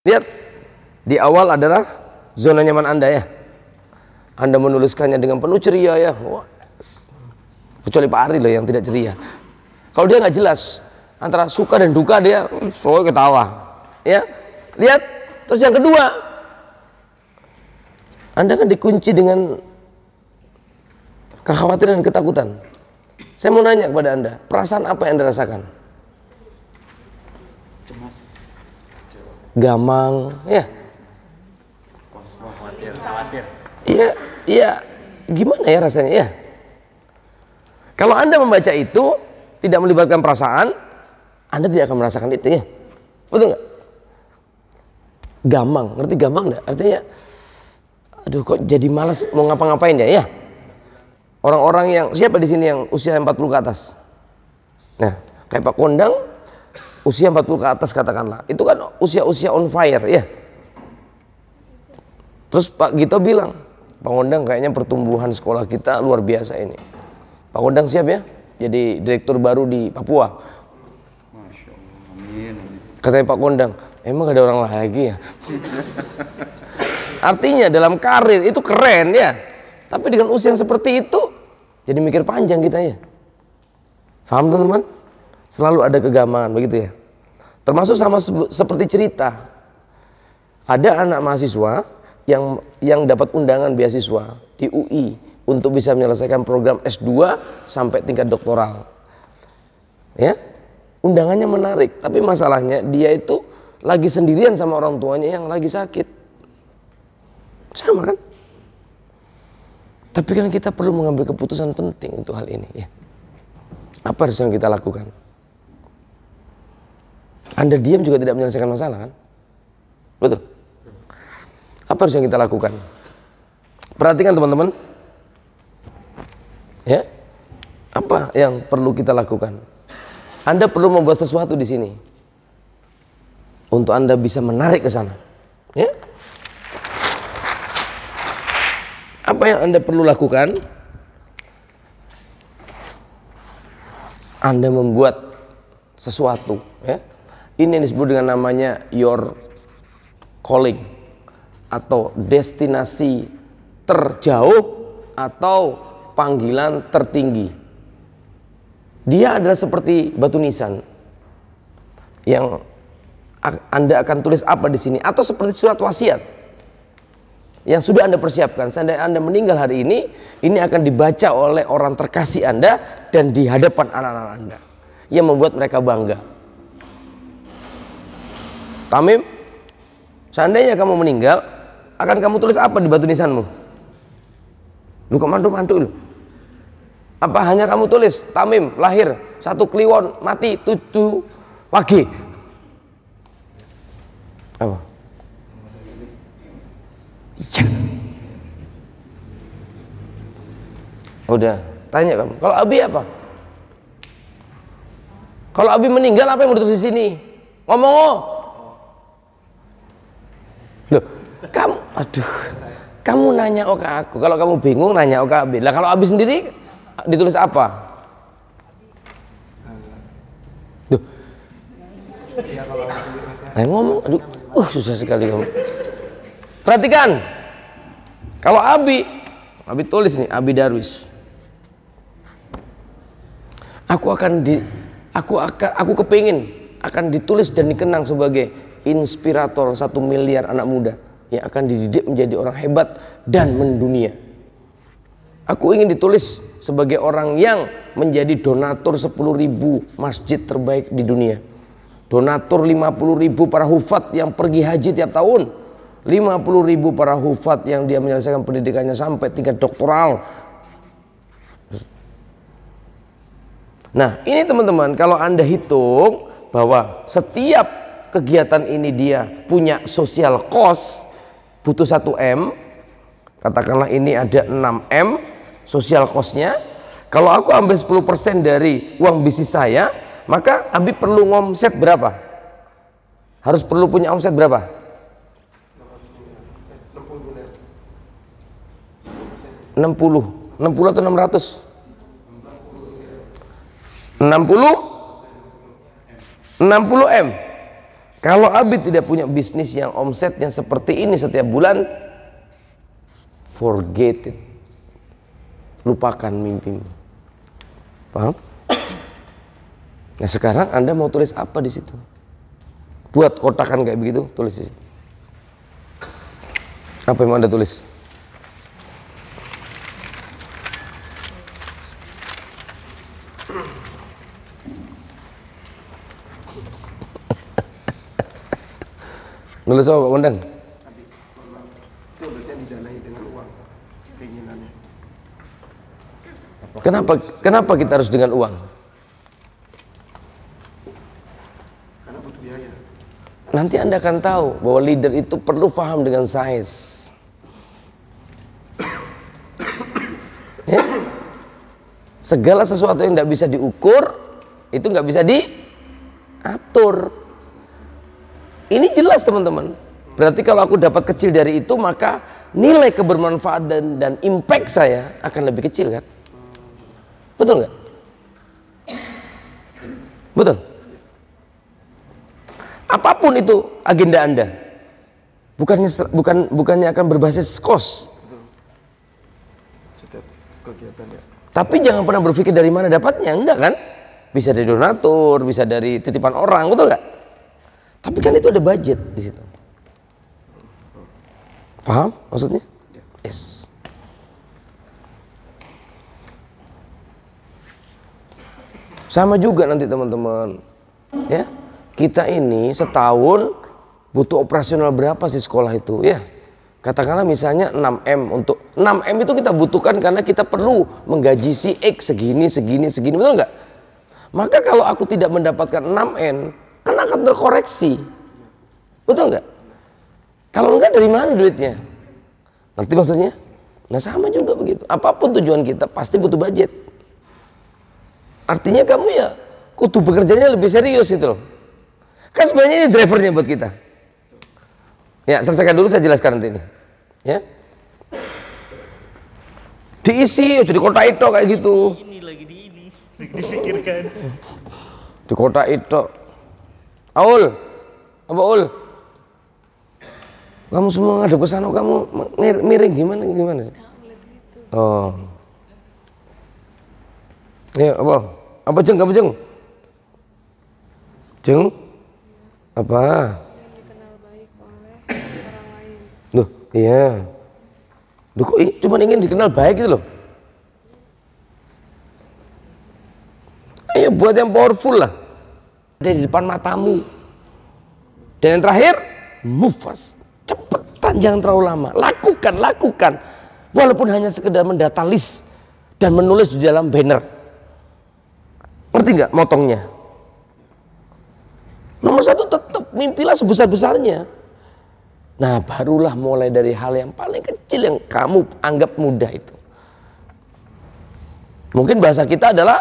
Lihat, di awal adalah zona nyaman Anda ya. Anda menuliskannya dengan penuh ceria ya. Wah, kecuali Pak Ari loh yang tidak ceria. Kalau dia nggak jelas antara suka dan duka, dia selalu ketawa. Ya, lihat. Terus yang kedua, Anda kan dikunci dengan kekhawatiran dan ketakutan. Saya mau nanya kepada Anda, perasaan apa yang Anda rasakan? Cemas, Gamang, ya. khawatir. Iya, gimana ya rasanya ya? Kalau Anda membaca itu tidak melibatkan perasaan, Anda tidak akan merasakan itu ya. Betul nggak? Gamang, ngerti gamang nggak? Artinya, aduh kok jadi malas mau ngapa-ngapain ya? Orang-orang yang, siapa di sini yang usia 40 ke atas? Nah, kayak Pak Kondang, usia 40 ke atas katakanlah. Itu kan usia-usia on fire ya. Terus Pak Gito bilang, Pak Kondang kayaknya pertumbuhan sekolah kita luar biasa ini. Pak Kondang siap ya? Jadi direktur baru di Papua. Masya Allah, amin. Katanya Pak Kondang, emang gak ada orang lagi ya? Artinya dalam karir itu keren ya. Tapi dengan usia yang seperti itu, jadi mikir panjang kita ya. Paham teman-teman? Selalu ada kegamangan begitu ya. Termasuk sama seperti cerita. Ada anak mahasiswa yang dapat undangan beasiswa di UI untuk bisa menyelesaikan program S2 sampai tingkat doktoral. Ya, undangannya menarik, tapi masalahnya dia itu lagi sendirian sama orang tuanya yang lagi sakit. Sama kan? Tapi kan kita perlu mengambil keputusan penting untuk hal ini ya. Apa harus yang kita lakukan? Anda diam juga tidak menyelesaikan masalah kan? Betul? Apa harus yang kita lakukan? Perhatikan teman-teman. Ya. Apa yang perlu kita lakukan? Anda perlu membuat sesuatu di sini untuk Anda bisa menarik ke sana. Ya. Apa yang Anda perlu lakukan? Anda membuat sesuatu ya. Ini yang disebut dengan namanya your calling atau destinasi terjauh atau panggilan tertinggi. Dia adalah seperti batu nisan yang Anda akan tulis apa di sini, atau seperti surat wasiat yang sudah Anda persiapkan. Seandainya Anda meninggal hari ini akan dibaca oleh orang terkasih Anda dan di hadapan anak-anak Anda, yang membuat mereka bangga. Tamim, seandainya kamu meninggal, akan kamu tulis apa di batu nisanmu? Lu kok mantu-mantu lu? Apa hanya kamu tulis Tamim lahir 1 Kliwon, mati 7 Wage? Apa? Iya. Udah, tanya kamu. Kalau Abi apa? Kalau Abi meninggal, apa yang mau ditulis di sini? Ngomong oh. Loh, kamu, aduh. Kamu nanya oh ke aku. Kalau kamu bingung nanya oh ke Abi. Lah kalau Abi sendiri ditulis apa? Duh. Nah, ngomong, aduh, susah sekali kamu. Perhatikan, kalau Abi tulis nih, Abi Darwis. Aku kepingin akan ditulis dan dikenang sebagai inspirator 1 miliar anak muda yang akan dididik menjadi orang hebat dan mendunia. Aku ingin ditulis sebagai orang yang menjadi donatur 10.000 masjid terbaik di dunia. Donatur 50.000 para hufat yang pergi haji tiap tahun. 50.000 para hufat yang dia menyelesaikan pendidikannya sampai tingkat doktoral. Nah, ini teman-teman, kalau Anda hitung bahwa setiap kegiatan ini dia punya social cost, butuh 1M, katakanlah ini ada 6M social cost-nya. Kalau aku ambil 10% dari uang bisnis saya, maka Abi perlu ngomset berapa? Harus perlu punya omset berapa? 60 atau 600? 60 M. Kalau Abid tidak punya bisnis yang omsetnya seperti ini setiap bulan, forget it. Lupakan mimpimu. Paham? Nah sekarang Anda mau tulis apa di situ? Buat kotakan kayak begitu, tulis di situ. Apa yang mau Anda tulis? Nulis apa Pak Kondang? Itu berarti didanai dengan uang keinginannya. Kenapa kita harus dengan uang? Karena butuh biaya. Nanti Anda akan tahu bahwa leader itu perlu paham dengan size. Ya? Segala sesuatu yang tidak bisa diukur, itu nggak bisa diatur. Ini jelas teman-teman. Berarti kalau aku dapat kecil dari itu, maka nilai kebermanfaatan dan impact saya akan lebih kecil kan? Betul nggak? Betul. Apapun itu agenda Anda, bukannya akan berbasis cost. Setiap kegiatannya. Tapi jangan pernah berpikir dari mana dapatnya, enggak kan? Bisa dari donatur, bisa dari titipan orang, betul nggak? Tapi kan itu ada budget di situ. Paham maksudnya? Yes. Sama juga nanti teman-teman. Ya, kita ini setahun butuh operasional berapa sih sekolah itu? Ya, katakanlah misalnya 6M. Untuk 6M itu kita butuhkan karena kita perlu menggaji si X segini, betul nggak? Maka kalau aku tidak mendapatkan 6M, kan akan terkoreksi, betul nggak? Kalau enggak dari mana duitnya? Ngerti maksudnya? Nah sama juga begitu. Apapun tujuan kita pasti butuh budget. Artinya kamu ya kudu bekerjanya lebih serius itu loh. Kan sebenarnya ini drivernya buat kita. Ya selesaikan dulu, saya jelaskan nanti ini. Ya. Diisi, jadi kota itu kayak gitu. Lagi dipikirkan. Di kota itu. Aul, apa Ul? Kamu semua ngadep ke sana, kamu miring gimana sih? Oh. Ya apa? Apa Jeng? Jeng? Apa? Dikenal baik oleh orang lain. Loh, iya. Loh kok cuma ingin dikenal baik gitu loh. Ayo buat yang powerful lah. Ada di depan matamu. Dan yang terakhir, move fast. Cepetan, jangan terlalu lama. Lakukan. Walaupun hanya sekedar mendata list dan menulis di dalam banner. Ngerti nggak motongnya? Nomor satu, tetap mimpilah sebesar-besarnya. Nah, barulah mulai dari hal yang paling kecil yang kamu anggap mudah itu. Mungkin bahasa kita adalah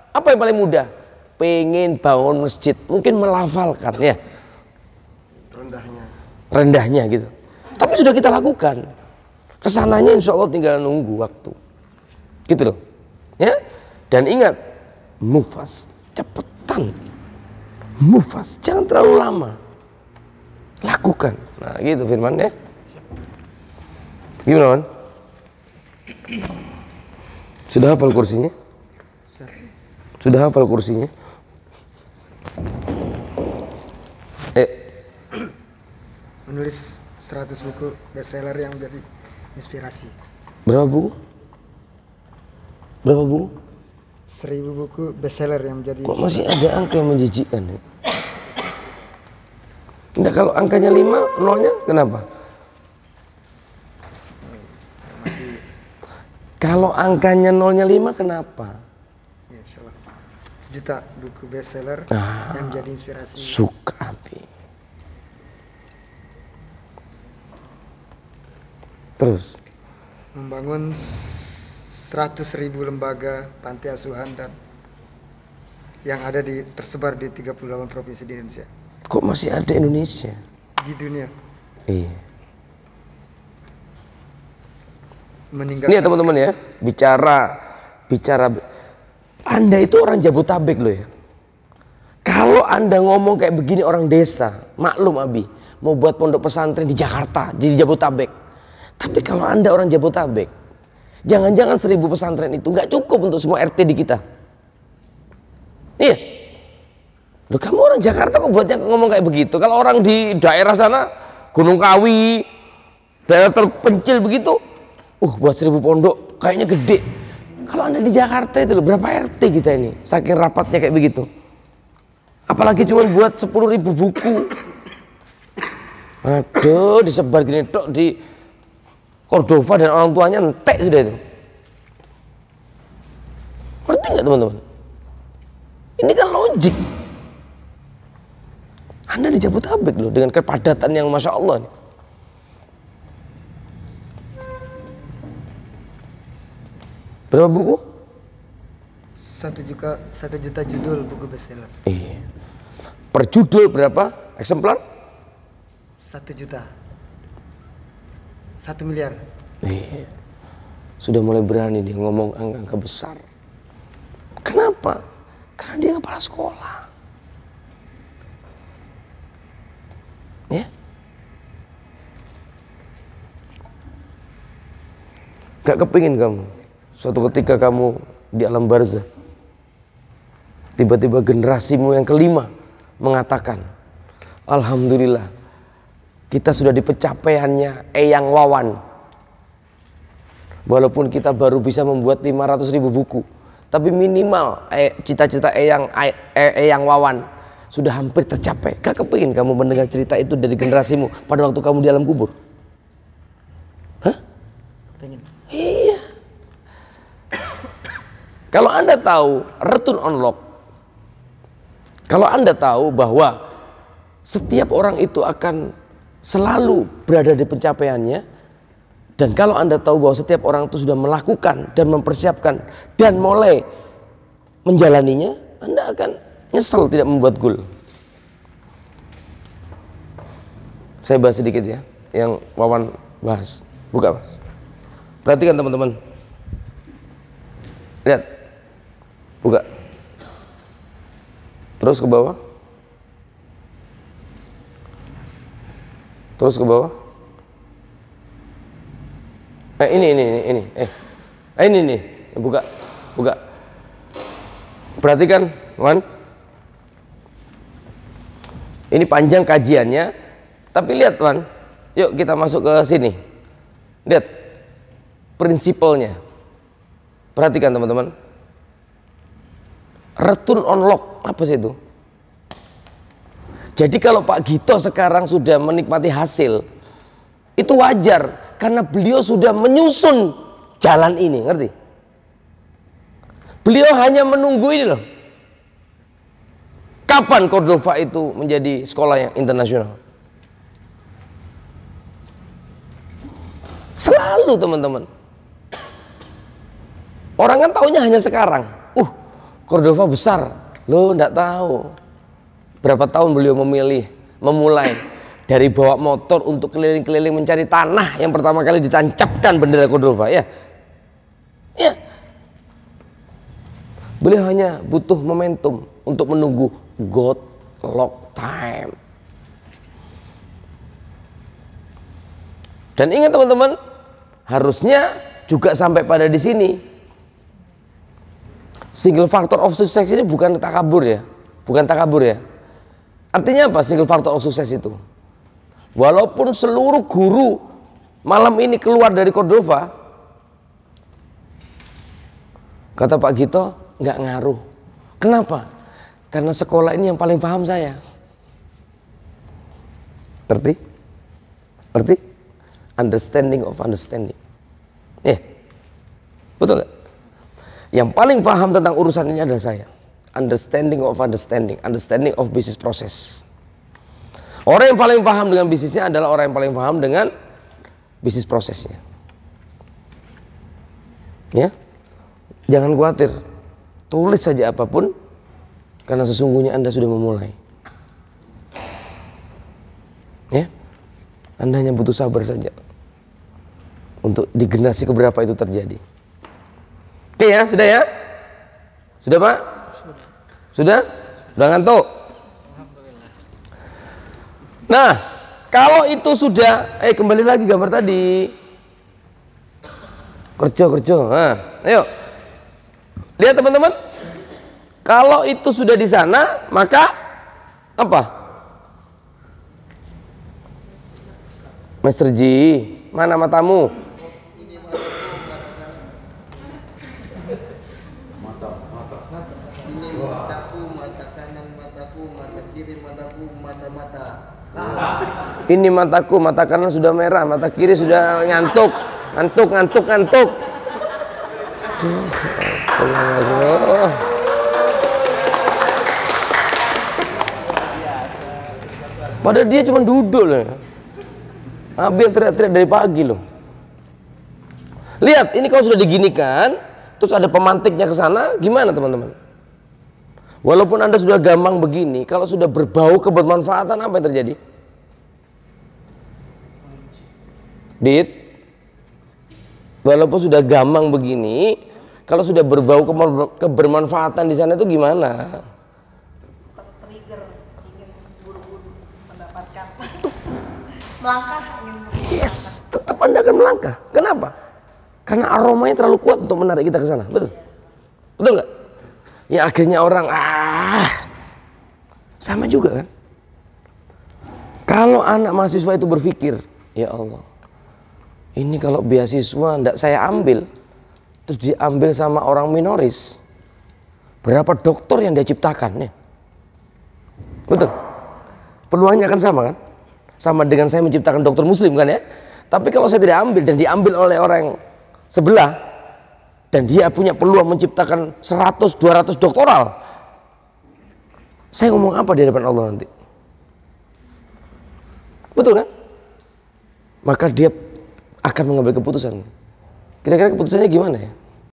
apa yang paling mudah? Pengen bangun masjid, mungkin melafalkan ya. Rendahnya gitu. Tapi sudah kita lakukan. Kesananya insya Allah tinggal nunggu waktu. Gitu loh. Ya. Dan ingat, move fast, cepetan. Move fast, jangan terlalu lama. Lakukan. Nah, gitu Firman ya. Gimana, Man? Sudah hafal kursinya? Sudah hafal kursinya? Menulis 100 buku bestseller yang menjadi inspirasi. Berapa buku? 1000 buku bestseller yang menjadi Kok masih ada angka yang menjijikkan? Enggak, kalau angkanya 5, nolnya kenapa? Kalau angkanya nolnya 5 kenapa? Ya, insyaallah. 1 juta buku bestseller yang menjadi inspirasi. Suka Abi. Terus Membangun 100.000 lembaga panti asuhan dan yang ada tersebar di 38 provinsi di Indonesia. kok masih ada Indonesia? Di dunia. Iya. Meninggalkan. Ini ya teman-teman ya, bicara Anda itu orang Jabotabek loh ya. Kalau Anda ngomong kayak begini orang desa, Maklum Abi, mau buat pondok pesantren di Jakarta, di Jabotabek. Tapi kalau Anda orang Jabotabek, jangan-jangan 1000 pesantren itu nggak cukup untuk semua RT di kita. Iya. Loh, kamu orang Jakarta kok buatnya ngomong kayak begitu? Kalau orang di daerah sana, Gunung Kawi, daerah terpencil begitu, buat 1000 pondok kayaknya gede. Kalau Anda di Jakarta itu loh, berapa RT kita ini? Saking rapatnya kayak begitu. Apalagi cuma buat 10.000 buku. Aduh, disebar gini tok di Cordova dan orang tuanya entek sudah itu. Ngerti nggak teman-teman? Ini kan logik. Anda di Jabotabek loh, dengan kepadatan yang Masya Allah nih. Berapa buku? 1 juta judul buku bestseller. Iya. Per judul berapa eksemplar? 1 juta. 1 miliar. Iya. Sudah mulai berani dia ngomong angka besar. Kenapa? Karena dia kepala sekolah. Ya. Gak kepingin kamu suatu ketika kamu di alam barzah, tiba-tiba generasimu yang kelima mengatakan, alhamdulillah kita sudah di pencapaiannya Eyang Wawan. Walaupun kita baru bisa membuat 500.000 buku, tapi minimal cita-cita Eyang Wawan sudah hampir tercapai. Gak kepingin kamu mendengar cerita itu dari generasimu pada waktu kamu di alam kubur? Hah? Pengen. Iya. Kalau Anda tahu return on lock, kalau Anda tahu bahwa setiap orang itu akan selalu berada di pencapaiannya, dan kalau Anda tahu bahwa setiap orang itu sudah melakukan dan mempersiapkan dan mulai menjalaninya, Anda akan nyesel tidak membuat goal. Saya bahas sedikit ya, yang Wawan bahas. Buka Mas. Perhatikan teman-teman. Lihat. Buka. Terus ke bawah. Terus ke bawah. Ini. Buka. Perhatikan, Wan. Ini panjang kajiannya, tapi lihat, Wan. Yuk kita masuk ke sini. Lihat prinsipalnya. Perhatikan teman-teman. Return on lock, apa sih itu? Jadi kalau Pak Gito sekarang sudah menikmati hasil, itu wajar karena beliau sudah menyusun jalan ini, ngerti? Beliau hanya menunggu ini loh. Kapan Cordova itu menjadi sekolah yang internasional? Selalu teman-teman. Orang kan taunya hanya sekarang. Cordova besar. Lo ndak tahu berapa tahun beliau memulai dari bawa motor untuk keliling-keliling mencari tanah yang pertama kali ditancapkan bendera Cordova, ya. Ya. Beliau hanya butuh momentum untuk menunggu God lock time. Dan ingat teman-teman, harusnya juga sampai pada di sini. Single factor of success ini bukan takabur ya. Bukan takabur ya. Artinya apa single factor of success itu? Walaupun seluruh guru malam ini keluar dari Cordova, kata Pak Gito, nggak ngaruh. Kenapa? Karena sekolah ini yang paling paham saya. Ngerti? Ngerti? Understanding of understanding. Betul nggak? Yang paling paham tentang urusan ini adalah saya. Understanding of understanding, understanding of business process. Orang yang paling paham dengan bisnisnya adalah orang yang paling paham dengan bisnis prosesnya. Ya, jangan khawatir, tulis saja apapun, karena sesungguhnya Anda sudah memulai. Ya, Anda hanya butuh sabar saja untuk di generasi keberapa itu terjadi. Oke ya, sudah ya? Sudah Pak? Sudah? Udah ngantuk? Nah, kalau itu sudah, kembali lagi gambar tadi. Kerja. Nah, ayo. Lihat teman-teman. Kalau itu sudah di sana, maka apa? Master G, mana matamu? Ini mataku, mata kanan mataku, mata kiri mataku, mata-mata. Ini mataku, mata kanan sudah merah, mata kiri sudah ngantuk. Aduh, padahal dia cuma duduk loh. Abi yang teriak-teriak dari pagi loh. Lihat, ini kalau sudah diginikan, terus ada pemantiknya ke sana, gimana teman-teman? Walaupun Anda sudah gampang begini, kalau sudah berbau kebermanfaatan, apa yang terjadi? Dit, walaupun sudah gampang begini, kalau sudah berbau kebermanfaatan di sana itu gimana? Trigger ingin buru-buru mendapatkan melangkah ingin Yes, tetap Anda akan melangkah. Kenapa? Karena aromanya terlalu kuat untuk menarik kita ke sana. Betul? Betul nggak? Ya akhirnya orang sama juga kan? Kalau anak mahasiswa itu berpikir, ya Allah, ini kalau beasiswa ndak saya ambil, terus diambil sama orang minoris, berapa dokter yang dia ciptakan ya? Betul? Peluangnya akan sama kan? Sama dengan saya menciptakan dokter muslim kan ya? Tapi kalau saya tidak ambil dan diambil oleh orang sebelah, dan dia punya peluang menciptakan 100-200 doktoral, saya ngomong apa di hadapan Allah nanti? Betul kan? Maka dia akan mengambil keputusan. Kira-kira keputusannya gimana ya?